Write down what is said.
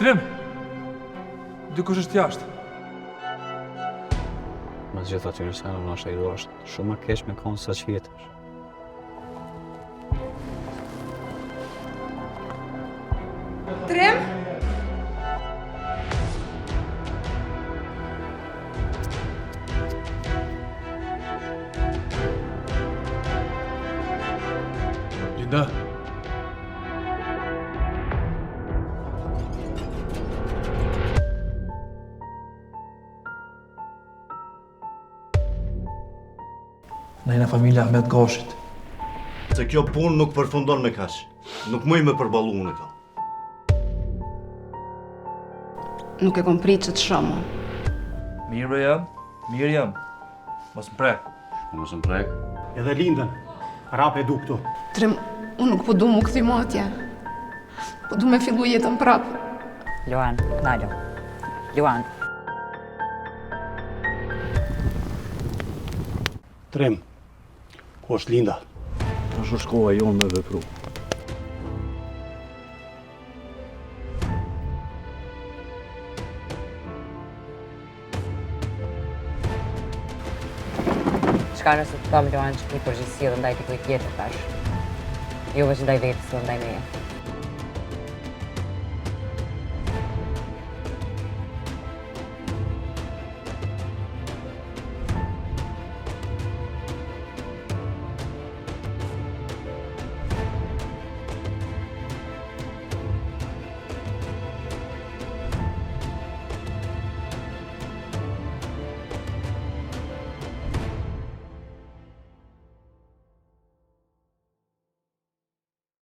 Trim! Dikush është jashtë. Më gjithë aty nëse në nështë Aido është shumë më keq me konë sa që jetësh. Trim? Linda. Ne jena familja Ahmet Gashit. Se kjo punë nuk përfundon me kaq. Nuk muj me përballu unë këto. Nuk e kom prit që të shumë. Mirë jam. Mos më prek. Mos më prek. Edhe Lindën, rap e du këtu. Trim, unë nuk po du mu këthi matje. Po du me fillu jetën prapë. Luan, Nalo. Luan. Trim, ku është Linda? Është shkolla jonë me vepru. Shka nëse të kam Luan që një përgjithësi dhe ndaj të kujt tjetër tash. Jo veç ndaj vetës dhe ndaj meje.